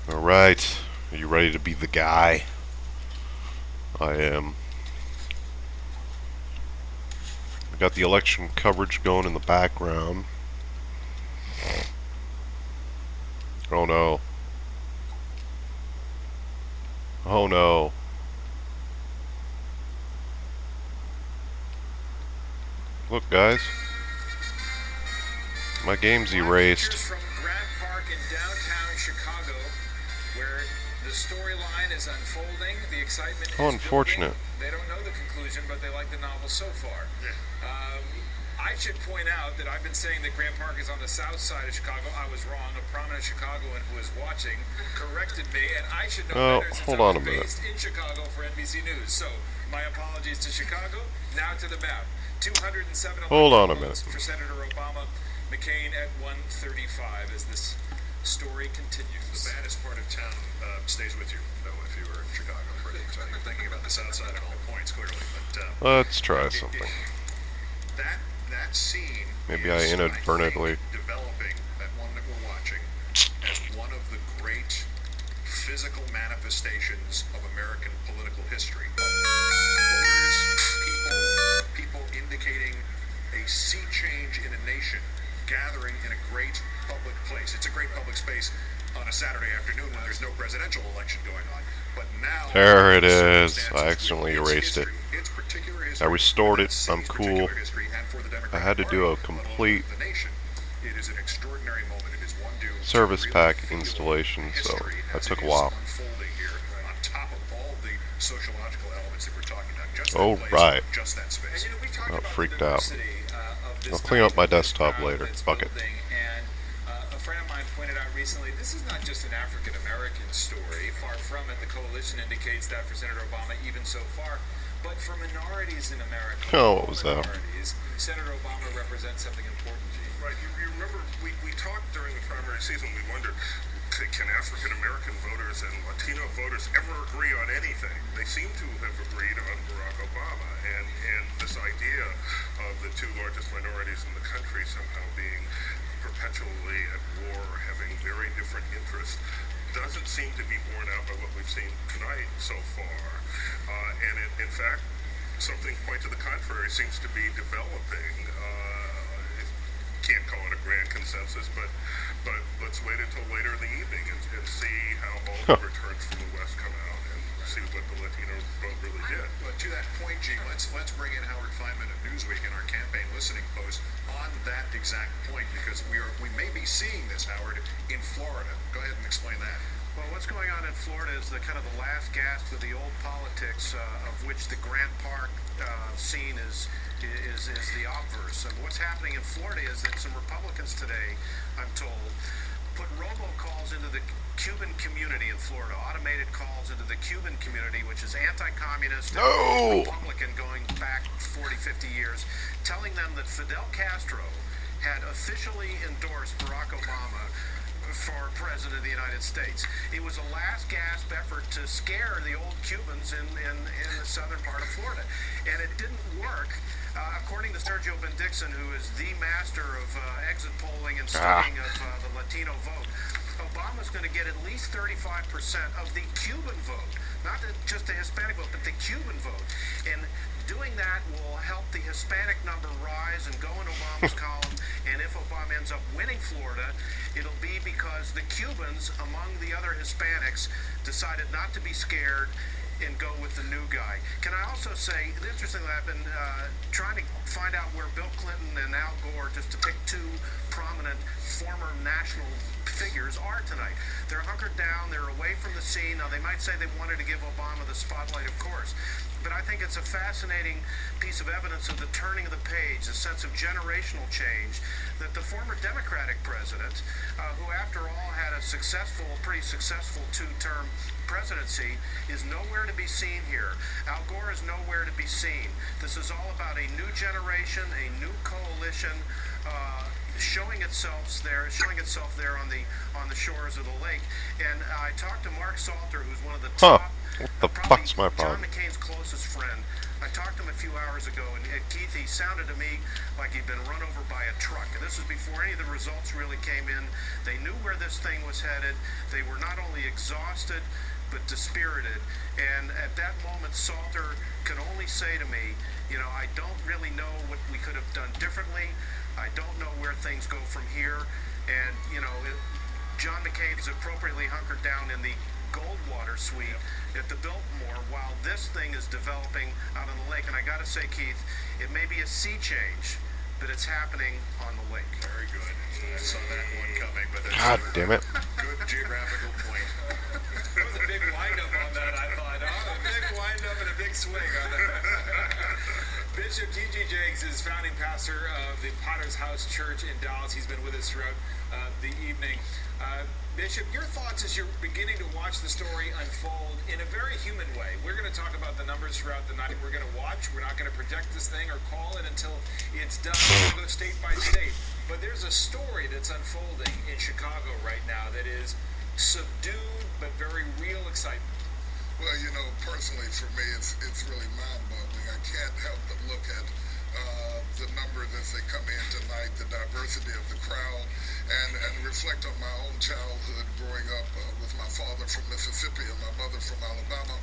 Alright, are you ready to be the guy? I am. I got the election coverage going in the background. Oh no. Oh no. Look, guys. My game's erased. From Grant Park in downtown Chicago, where the storyline is unfolding, the excitement How is building. unfortunate. They don't know the conclusion, but they like the novel so far. I should point out that I've been saying that Grant Park is on the south side of Chicago. I was wrong. A prominent Chicagoan who was watching corrected me, and I should know better since hold I on a was minute. based in Chicago for NBC News. So, my apologies to Chicago. Now to the map. 207 Hold on a electoral votes minute. for Senator Obama. McCain at 135 as this story continues. The baddest part of town stays with you, though, if you were in Chicago for any time. You're thinking about the south side at all points, clearly. But Let's try something. That scene Maybe is, I inadvertently. developing, that one that we're watching, as one of the great physical manifestations of American political history. Voters, people indicating a sea change in a nation, gathering in a great public place. It's a great public space on a Saturday afternoon when there's no presidential election going on. But now, There it is. I accidentally erased it. I restored it. I'm cool. I had to do a complete service pack installation, so that took a while. Oh, right. I got freaked out. I'll clean up my desktop later. Fuck it. And a friend of mine pointed out recently, this is not just an African American story. Far from it. The coalition indicates that for Senator Obama, even so far. But for minorities in America, Oh, what was that? Senator Obama represents something important, Gene. Right. You remember we talked during the primary season. We wondered, can African American voters and Latino voters ever agree on anything? They seem to have agreed on Barack Obama, and this idea of the two largest minorities in the country somehow being perpetually at war, having very different interests, doesn't seem to be borne out by what we've seen tonight so far. And in fact, something quite to the contrary seems to be developing. Can't call it a grand consensus, but let's wait until later in the evening and see how all the returns from the West come out and see what the Latino vote really did. But to that point, Gene, let's bring in Howard Feynman of Newsweek in our campaign listening post on that exact point, because we may be seeing this, Howard, in Florida. Go ahead and explain that. Well, what's going on in Florida is the kind of the last gasp of the old politics, of which the Grant Park scene is the obverse. And what's happening in Florida is that some Republicans today, I'm told, put robocalls into the Cuban community in Florida, automated calls into the Cuban community, which is anti-communist, Republican going back 40, 50 years, telling them that Fidel Castro had officially endorsed Barack Obama for President of the United States. It was a last gasp effort to scare the old Cubans in the southern part of Florida. And it didn't work. According to Sergio Bendixen, who is the master of exit polling and studying of the Latino vote, Obama's going to get at least 35% of the Cuban vote. Not just the Hispanic vote, but the Cuban vote. And doing that will help the Hispanic number rise and go in Obama's column. And if Obama ends up winning Florida, it'll be because the Cubans, among the other Hispanics, decided not to be scared and go with the new guy. Can I also say, interestingly, I've been trying to find out where Bill Clinton and Al Gore, just to pick two prominent former national figures, are tonight. They're hunkered down, they're away from the scene. Now, they might say they wanted to give Obama the spotlight, of course, but I think it's a fascinating piece of evidence of the turning of the page, the sense of generational change, that the former Democratic president, who after all had a pretty successful two-term presidency, is nowhere to be seen here. Al Gore is nowhere to be seen. This is all about a new generation, a new coalition, showing itself there on the shores of the lake. And I talked to Mark Salter, who's one of the top, What the fuck's my problem? John McCain's closest friend. I talked to him a few hours ago, and Keith, he sounded to me like he'd been run over by a truck. And this was before any of the results really came in. They knew where this thing was headed. They were not only exhausted, but dispirited. And at that moment, Salter could only say to me, you know, I don't really know what we could have done differently. I don't know where things go from here. And, you know, John McCain is appropriately hunkered down in the Goldwater suite at the Biltmore while this thing is developing out on the lake. And I got to say, Keith, it may be a sea change, but it's happening on the lake. Very good. I saw that one coming, but that's God damn it. good geographical point. There was a big wind-up on that, I thought. Oh, a big wind-up and a big swing on that. Bishop T.J. Jakes is founding pastor of the Potter's House Church in Dallas. He's been with us throughout the evening. Bishop, your thoughts as you're beginning to watch the story unfold in a very human way. We're going to talk about the numbers throughout the night. We're going to watch. We're not going to project this thing or call it until it's done. We're going to go state by state. But there's a story that's unfolding in Chicago right now that is subdued but very real excitement. Well, you know, personally for me, it's really mind-boggling. I can't help but look at the numbers as they come in tonight, the diversity of the crowd, and reflect on my own childhood growing up with my father from Mississippi and my mother from Alabama,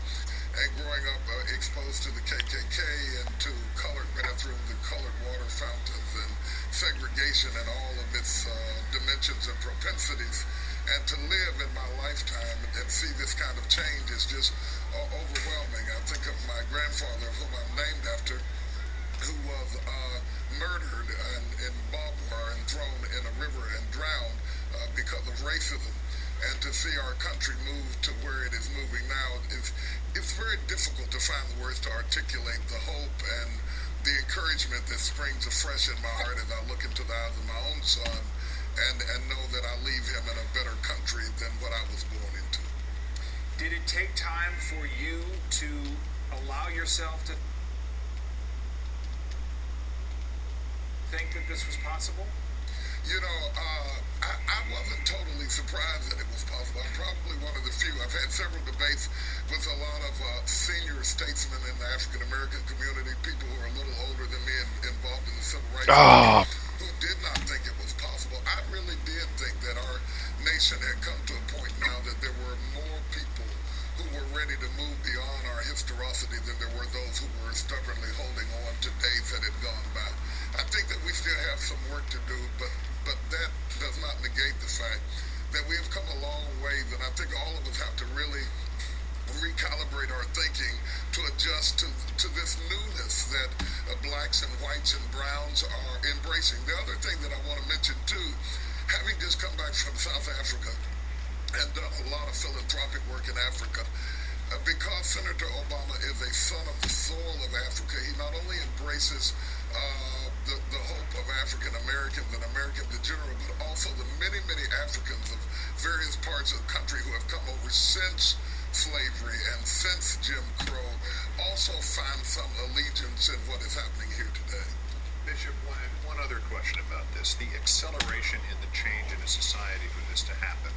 and growing up exposed to the KKK and to colored bathrooms and colored water fountains and segregation and all of its dimensions and propensities. And to live in my lifetime and see this kind of change is just overwhelming. I think of my grandfather, whom I'm named after, who was murdered in barbed wire and thrown in a river and drowned because of racism. And to see our country move to where it is moving now, it's very difficult to find the words to articulate the hope and the encouragement that springs afresh in my heart as I look into the eyes of my own son and know that I leave him in a better country than what I was born into. Did it take time for you to allow yourself to think that this was possible? You know, I wasn't totally surprised that it was possible. I'm probably one of the few. I've had several debates with a lot of senior statesmen in the African American community, people who are a little older than me and involved in the civil rights movement, who did not think it was possible. I really did think that our nation had come to a point now that there were more people who were ready to move beyond our historicity than there were those who were stubbornly holding on to days that had gone by. I think that we still have some work to do, but that does not negate the fact that we have come a long ways, and I think all of us have to really recalibrate our thinking to adjust to this newness that blacks and whites and browns are embracing. The other thing that I want to mention too, having just come back from South Africa and done a lot of philanthropic work in Africa, because Senator Obama is a son of the soil of Africa, he not only embraces the hope of African Americans and Americans in general, but also the many, many Africans of various parts of the country who have come over since slavery and since Jim Crow also find some allegiance in what is happening here today. Bishop, one other question about this. The acceleration in the change in a society for this to happen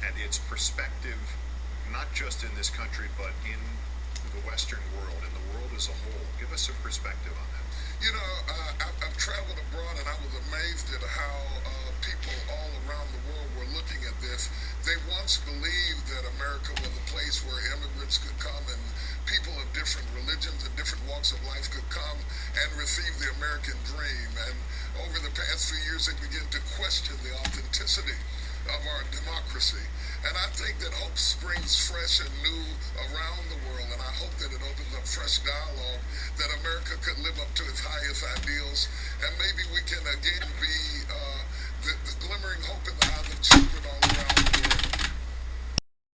and its perspective, not just in this country, but in the Western world, in the world as a whole. Give us some perspective on that. You know, I've traveled abroad and I was amazed at how people all around the world were looking at this. They once believed that America was a place where immigrants could come and people of different religions and different walks of life could come and receive the American dream. And over the past few years, they began to question the authenticity of our democracy. And I think that hope springs fresh and new around the world, and I hope that it opens up fresh dialogue that America could live up to its highest ideals, and maybe we can again be